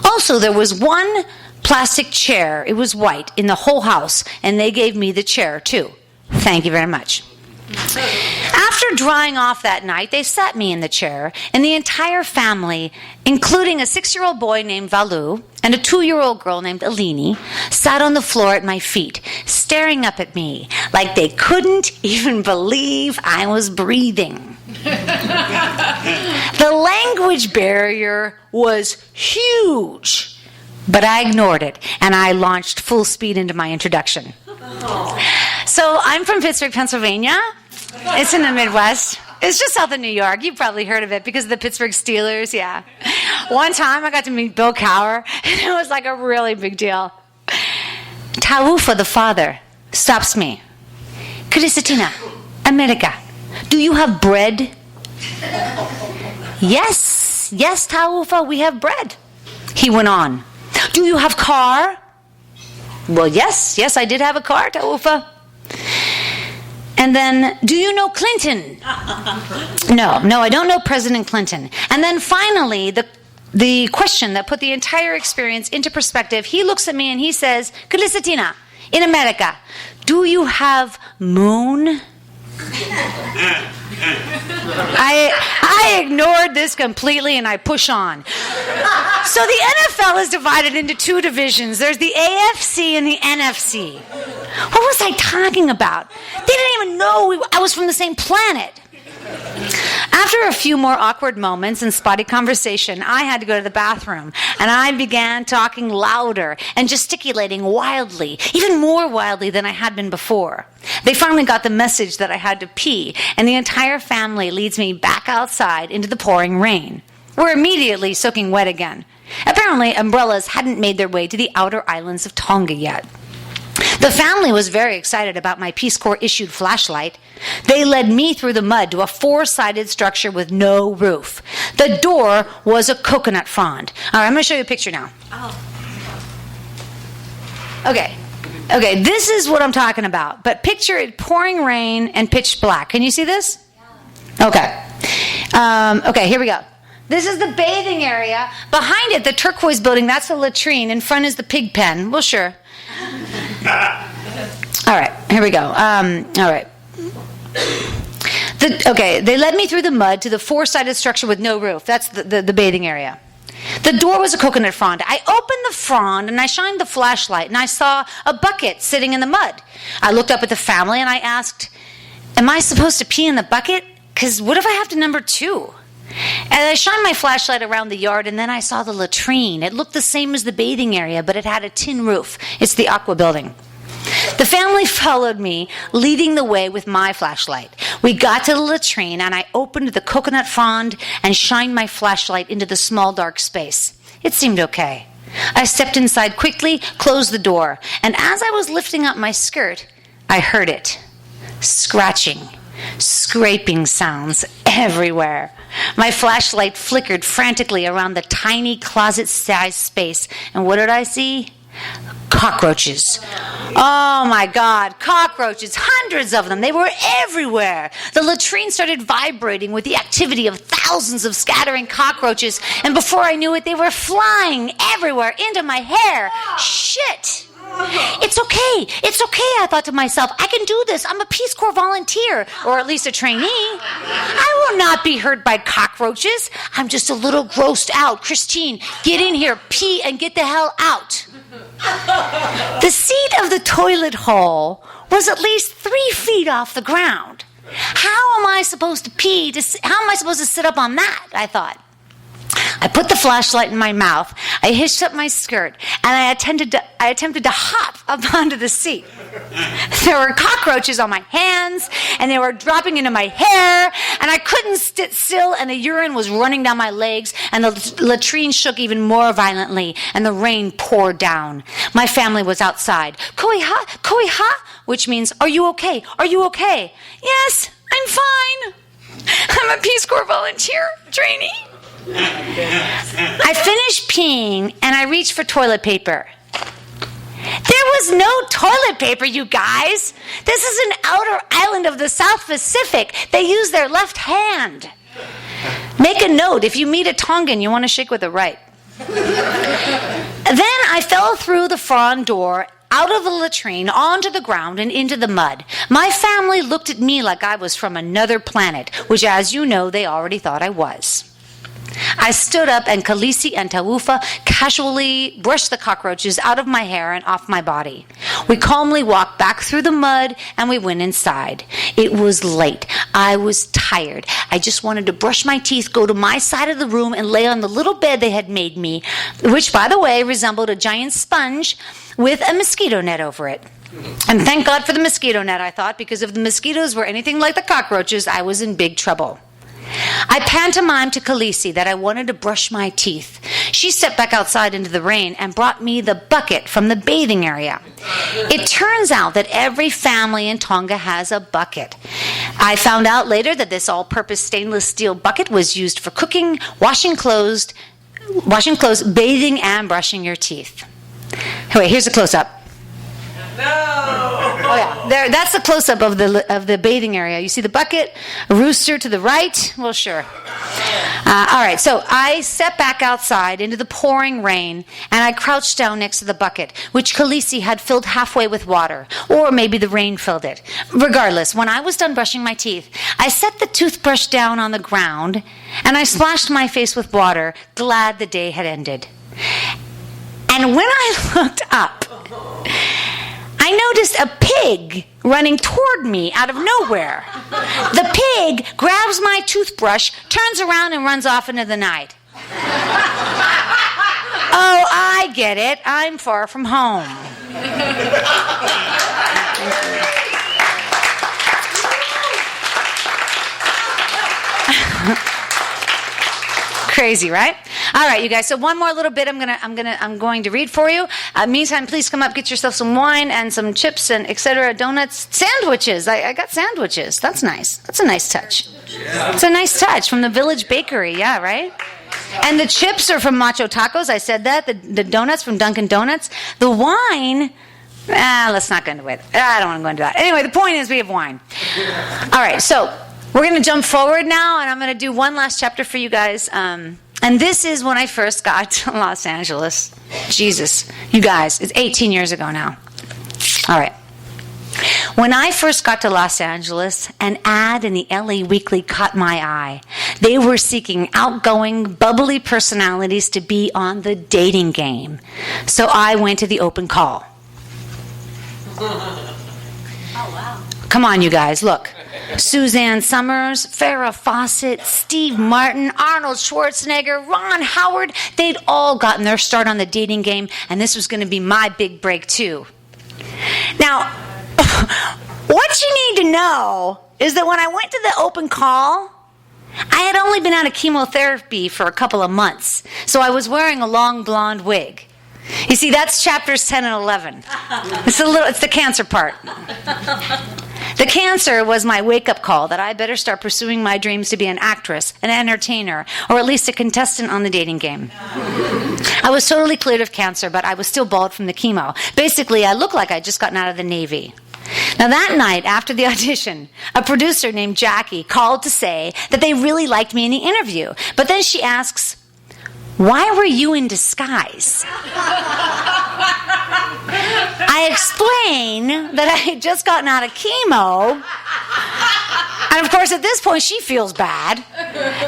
Also, there was one plastic chair, it was white, in the whole house, and they gave me the chair too. Thank you very much. After drying off that night, they sat me in the chair, and the entire family, including a 6-year-old boy named Valu and a 2-year-old girl named Alini, sat on the floor at my feet, staring up at me like they couldn't even believe I was breathing. The language barrier was huge, but I ignored it, and I launched full speed into my introduction. So I'm from Pittsburgh, Pennsylvania. It's in the Midwest. It's just south of New York. You've probably heard of it because of the Pittsburgh Steelers, yeah. One time I got to meet Bill Cowher, and it was like a really big deal. Taufa, the father, stops me. Christina, America, do you have bread? Yes, Taufa, we have bread. He went on. Do you have car? Well, yes, I did have a car, Taufa. And then, do you know Clinton? No, I don't know President Clinton. And then finally, the question that put the entire experience into perspective, he looks at me and he says, Christina, in America, do you have moon? I ignored this completely and I push on. So the NFL is divided into 2 divisions. There's the AFC and the NFC. What was I talking about? They didn't even know I was from the same planet. After a few more awkward moments and spotty conversation, I had to go to the bathroom, and I began talking louder and gesticulating wildly, even more wildly than I had been before. They finally got the message that I had to pee, and the entire family leads me back outside into the pouring rain. We're immediately soaking wet again. Apparently, umbrellas hadn't made their way to the outer islands of Tonga yet. The family was very excited about my Peace Corps issued flashlight. They led me through the mud to a 4-sided structure with no roof. The door was a coconut frond. All right, I'm going to show you a picture now. Okay, this is what I'm talking about. But picture it pouring rain and pitch black. Can you see this? Okay. Okay, here we go. This is the bathing area. Behind it, the turquoise building, that's the latrine. In front is the pig pen. Well, sure. All right, here we go. All right. They led me through the mud to the 4-sided structure with no roof. That's the bathing area. The door was a coconut frond. I opened the frond and I shined the flashlight and I saw a bucket sitting in the mud. I looked up at the family and I asked, am I supposed to pee in the bucket? Because what if I have to number 2? And I shined my flashlight around the yard, and then I saw the latrine. It looked the same as the bathing area, but it had a tin roof. It's the Aqua building. The family followed me, leading the way with my flashlight. We got to the latrine, and I opened the coconut frond and shined my flashlight into the small, dark space. It seemed okay. I stepped inside quickly, closed the door, and as I was lifting up my skirt, I heard it. Scratching, scraping sounds everywhere. My flashlight flickered frantically around the tiny closet-sized space, and what did I see? Cockroaches. Oh my God, cockroaches, hundreds of them. They were everywhere. The latrine started vibrating with the activity of thousands of scattering cockroaches, and before I knew it, they were flying everywhere into my hair. Shit. It's okay, I thought to myself. I can do this. I'm a Peace Corps volunteer, or at least a trainee. I will not be hurt by cockroaches. I'm just a little grossed out. Christine, get in here, pee, and get the hell out. The seat of the toilet hole was at least 3 feet off the ground. How am I supposed to pee? How am I supposed to sit up on that? I thought. I put the flashlight in my mouth, I hitched up my skirt, and I attempted to hop up onto the seat. There were cockroaches on my hands, and they were dropping into my hair, and I couldn't sit still, and the urine was running down my legs, and the latrine shook even more violently, and the rain poured down. My family was outside. Koi ha, which means, are you okay? Are you okay? Yes, I'm fine. I'm a Peace Corps volunteer trainee. I finished peeing, and I reached for toilet paper. There was no toilet paper, you guys. This is an outer island of the South Pacific. They use their left hand. Make a note, if you meet a Tongan, you want to shake with the right. Then I fell through the front door, out of the latrine, onto the ground, and into the mud. My family looked at me like I was from another planet, which, as you know, they already thought I was. I stood up, and Khaleesi and Tawufa casually brushed the cockroaches out of my hair and off my body. We calmly walked back through the mud, and we went inside. It was late. I was tired. I just wanted to brush my teeth, go to my side of the room, and lay on the little bed they had made me, which, by the way, resembled a giant sponge with a mosquito net over it. And thank God for the mosquito net, I thought, because if the mosquitoes were anything like the cockroaches, I was in big trouble. I pantomimed to Khaleesi that I wanted to brush my teeth. She stepped back outside into the rain and brought me the bucket from the bathing area. It turns out that every family in Tonga has a bucket. I found out later that this all-purpose stainless steel bucket was used for cooking, washing clothes, bathing, and brushing your teeth. Wait, here's a close-up. No. Oh yeah, there. That's the close-up of the bathing area. You see the bucket, a rooster to the right. Well, sure. All right. So I stepped back outside into the pouring rain, and I crouched down next to the bucket, which Khaleesi had filled halfway with water, or maybe the rain filled it. Regardless, when I was done brushing my teeth, I set the toothbrush down on the ground, and I splashed my face with water, glad the day had ended. And when I looked up, I noticed a pig running toward me out of nowhere. The pig grabs my toothbrush, turns around, and runs off into the night. Oh, I get it. I'm far from home. Crazy, right? All right, you guys. So one more little bit I'm going to read for you. Meantime, please come up, get yourself some wine and some chips and etc. Donuts, sandwiches. I got sandwiches. That's nice. That's a nice touch. It's a nice touch from the Village Bakery. Yeah, right. And the chips are from Macho Tacos. I said that. The donuts from Dunkin' Donuts. The wine. Let's not go into it. I don't want to go into that. Anyway, the point is we have wine. All right, so we're going to jump forward now, and I'm going to do one last chapter for you guys. And this is when I first got to Los Angeles. Jesus, you guys, it's 18 years ago now. All right. When I first got to Los Angeles, an ad in the LA Weekly caught my eye. They were seeking outgoing, bubbly personalities to be on the dating game. So I went to the open call. Oh, wow. Come on, you guys, look. Suzanne Summers, Farrah Fawcett, Steve Martin, Arnold Schwarzenegger, Ron Howard, they'd all gotten their start on the dating game, and this was going to be my big break, too. Now, what you need to know is that when I went to the open call, I had only been out of chemotherapy for a couple of months, so I was wearing a long blonde wig. You see, that's chapters 10 and 11. It's the cancer part. The cancer was my wake-up call that I better start pursuing my dreams to be an actress, an entertainer, or at least a contestant on the dating game. I was totally cleared of cancer, but I was still bald from the chemo. Basically, I looked like I'd just gotten out of the Navy. Now, that night, after the audition, a producer named Jackie called to say that they really liked me in the interview. But then she asks, "Why were you in disguise?" I explain that I had just gotten out of chemo. And of course, at this point, she feels bad.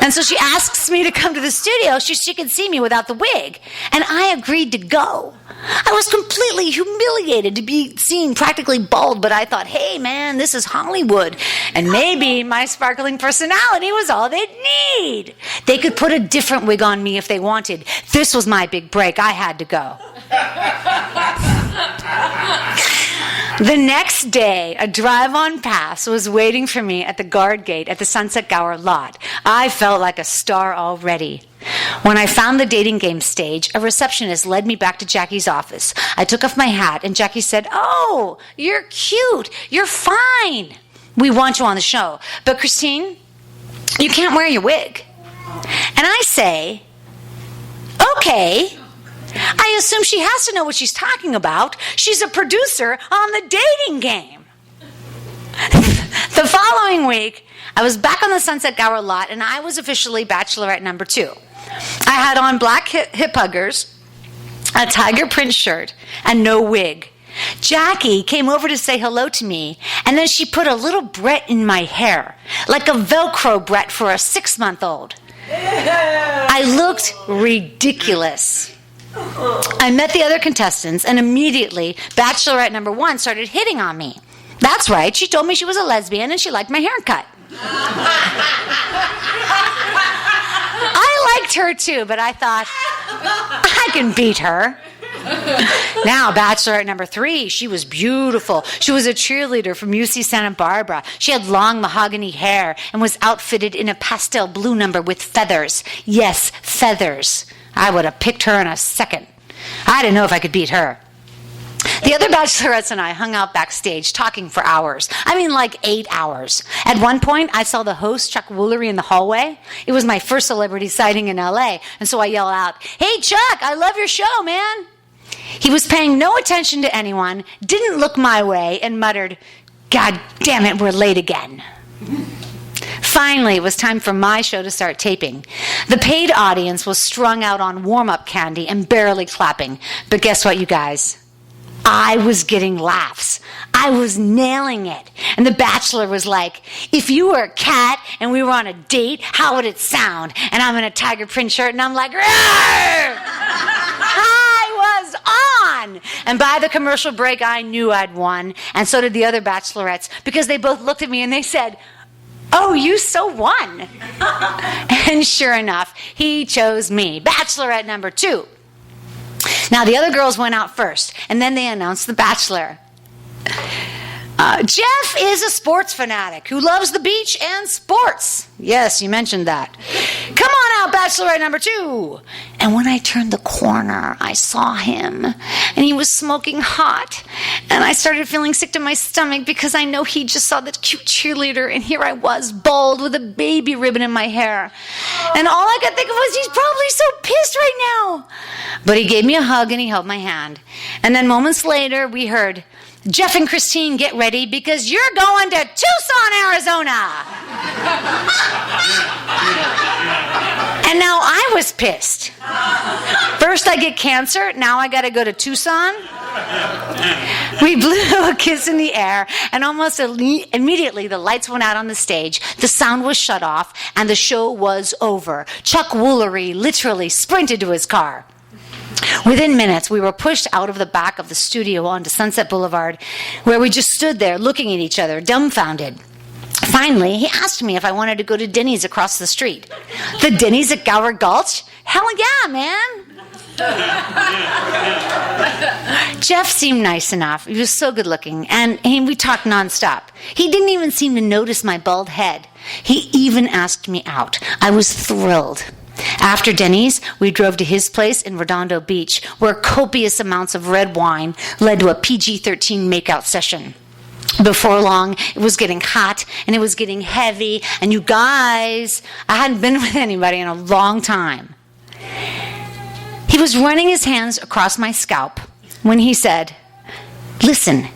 And so she asks me to come to the studio so she could see me without the wig. And I agreed to go. I was completely humiliated to be seen practically bald, but I thought, hey, man, this is Hollywood. And maybe my sparkling personality was all they'd need. They could put a different wig on me if they wanted. This was my big break. I had to go. The next day, a drive-on pass was waiting for me at the guard gate at the Sunset Gower lot. I felt like a star already. When I found the dating game stage, a receptionist led me back to Jackie's office. I took off my hat, and Jackie said, "Oh, you're cute. You're fine. We want you on the show. But Christine, you can't wear your wig." And I say, "Okay." I assume she has to know what she's talking about. She's a producer on the dating game. The following week, I was back on the Sunset Gower lot, and I was officially bachelorette number 2. I had on black hip huggers, a tiger print shirt, and no wig. Jackie came over to say hello to me, and then she put a little Brett in my hair, like a Velcro Brett for a 6-month-old. I looked ridiculous. I met the other contestants, and immediately bachelorette number 1 started hitting on me. That's right, she told me she was a lesbian and she liked my haircut. I liked her too, but I thought, I can beat her. Now, bachelorette number 3, she was beautiful. She was a cheerleader from UC Santa Barbara. She had long mahogany hair and was outfitted in a pastel blue number with feathers. Yes, feathers. I would have picked her in a second. I didn't know if I could beat her. The other bachelorettes and I hung out backstage talking for hours. I mean, like 8 hours. At one point, I saw the host, Chuck Woolery, in the hallway. It was my first celebrity sighting in LA, and so I yelled out, "Hey, Chuck, I love your show, man." He was paying no attention to anyone, didn't look my way, and muttered, "God damn it, we're late again." Finally, it was time for my show to start taping. The paid audience was strung out on warm-up candy and barely clapping. But guess what, you guys? I was getting laughs. I was nailing it. And the Bachelor was like, "If you were a cat and we were on a date, how would it sound?" And I'm in a tiger print shirt and I'm like, "Roar!" I was on. And by the commercial break, I knew I'd won. And so did the other bachelorettes, because they both looked at me and they said, "Oh, you so won." And sure enough, he chose me, bachelorette number 2. Now, the other girls went out first, and then they announced the bachelor. Jeff is a sports fanatic who loves the beach and sports. Yes, you mentioned that. "Come on out, bachelorette number 2. And when I turned the corner, I saw him, and he was smoking hot. And I started feeling sick to my stomach because I know he just saw the cute cheerleader, and here I was, bald with a baby ribbon in my hair. And all I could think of was, he's probably so pissed right now. But he gave me a hug, and he held my hand. And then moments later, we heard, "Jeff and Christine, get ready because you're going to Tucson, Arizona." And now I was pissed. First I get cancer, now I got to go to Tucson. We blew a kiss in the air, and almost immediately the lights went out on the stage, the sound was shut off, and the show was over. Chuck Woolery literally sprinted to his car. Within minutes, we were pushed out of the back of the studio onto Sunset Boulevard, where we just stood there looking at each other, dumbfounded. Finally, he asked me if I wanted to go to Denny's across the street. The Denny's at Gower Gulch? Hell yeah, man! Jeff seemed nice enough. He was so good looking, and we talked nonstop. He didn't even seem to notice my bald head. He even asked me out. I was thrilled. After Denny's, we drove to his place in Redondo Beach, where copious amounts of red wine led to a PG-13 makeout session. Before long, it was getting hot, and it was getting heavy, and you guys, I hadn't been with anybody in a long time. He was running his hands across my scalp when he said, "Listen,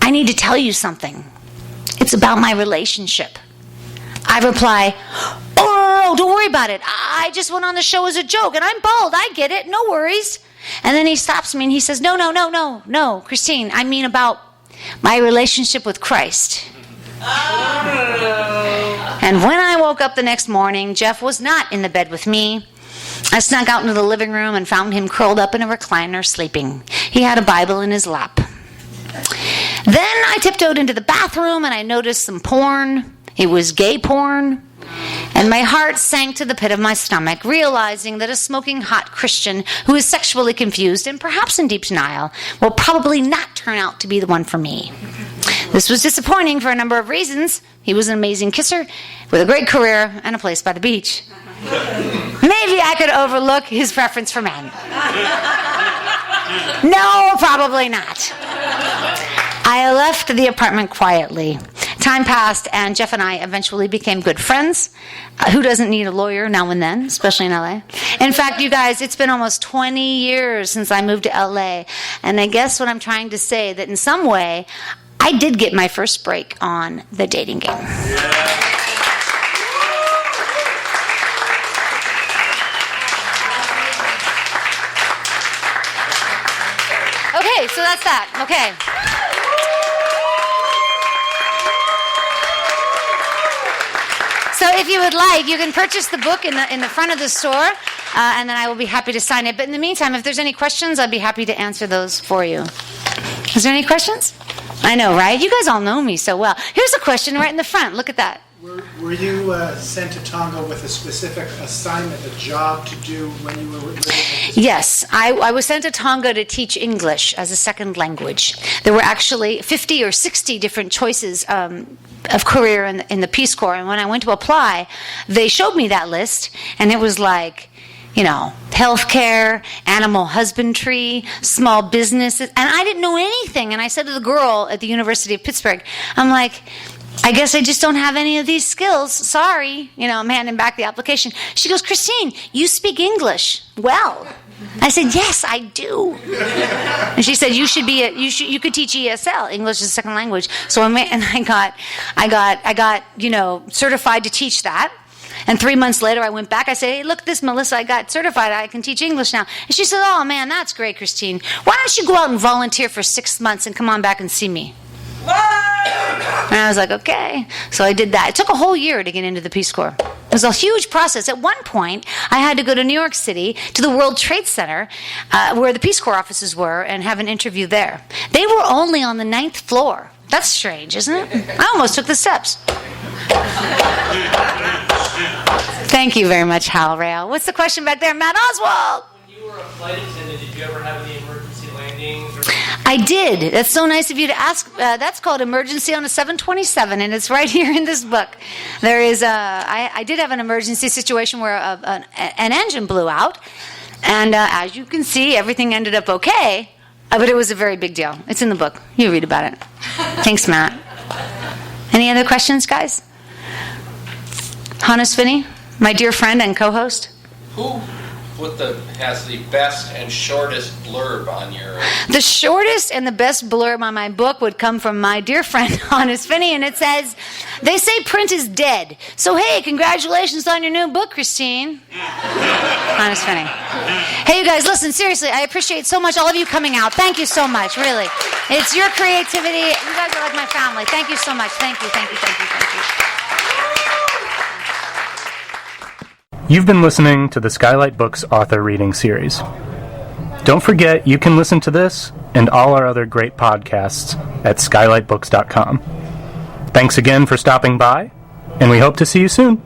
I need to tell you something. It's about my relationship." I reply, "Oh, don't worry about it. I just went on the show as a joke, and I'm bald. I get it. No worries." And then he stops me and he says, No, Christine, I mean about my relationship with Christ. And when I woke up the next morning, Jeff was not in the bed with me. I snuck out into the living room and found him curled up in a recliner sleeping. He had a Bible in his lap. Then I tiptoed into the bathroom and I noticed some porn. It was gay porn. And my heart sank to the pit of my stomach, realizing that a smoking hot Christian who is sexually confused and perhaps in deep denial will probably not turn out to be the one for me. This was disappointing for a number of reasons. He was an amazing kisser with a great career and a place by the beach. Maybe I could overlook his preference for men. No, probably not. I left the apartment quietly. Time passed, and Jeff and I eventually became good friends. Who doesn't need a lawyer now and then, especially in LA? In fact, you guys, it's been almost 20 years since I moved to LA, and I guess what I'm trying to say, that in some way, I did get my first break on the dating game. Okay, so that's that. Okay. So if you would like, you can purchase the book in the front of the store, and then I will be happy to sign it. But in the meantime, if there's any questions, I'd be happy to answer those for you. Is there any questions? I know, right? You guys all know me so well. Here's a question right in the front. Look at that. Were you sent to Tonga with a specific assignment, a job to do when you were living in Yes, I was sent to Tonga to teach English as a second language. There were actually 50 or 60 different choices of career in the Peace Corps, and when I went to apply, they showed me that list, and it was like, you know, healthcare, animal husbandry, small businesses, and I didn't know anything. And I said to the girl at the University of Pittsburgh, I'm like, I guess I just don't have any of these skills. Sorry. You know, I'm handing back the application. She goes, Christine, you speak English well. I said, yes, I do. And she said, you could teach ESL, English as a second language. So I got, you know, certified to teach that. And 3 months later, I went back. I said, hey, look, this Melissa, I got certified. I can teach English now. And she said, oh, man, that's great, Christine. Why don't you go out and volunteer for 6 months and come on back and see me? And I was like, okay. So I did that. It took a whole year to get into the Peace Corps. It was a huge process. At one point, I had to go to New York City to the World Trade Center where the Peace Corps offices were and have an interview there. They were only on the 9th floor. That's strange, isn't it? I almost took the steps. Thank you very much, Hal Rail. What's the question back there, Matt Oswald? When you were a flight attendant, did you ever have any emergency landings? I did. That's so nice of you to ask. That's called Emergency on a 727, and it's right here in this book. There is I did have an emergency situation where an engine blew out, and as you can see, everything ended up okay, but it was a very big deal. It's in the book. You read about it. Thanks, Matt. Any other questions, guys? Hannes Finney, my dear friend and co-host. Who has the best and shortest blurb on your... The shortest and the best blurb on my book would come from my dear friend, Hannes Finney, and it says, they say print is dead. So, hey, congratulations on your new book, Christine. Hannes Finney. Hey, you guys, listen, seriously, I appreciate so much all of you coming out. Thank you so much, really. It's your creativity. You guys are like my family. Thank you so much. Thank you, thank you, thank you, thank you. You've been listening to the Skylight Books author reading series. Don't forget, you can listen to this and all our other great podcasts at skylightbooks.com. Thanks again for stopping by, and we hope to see you soon.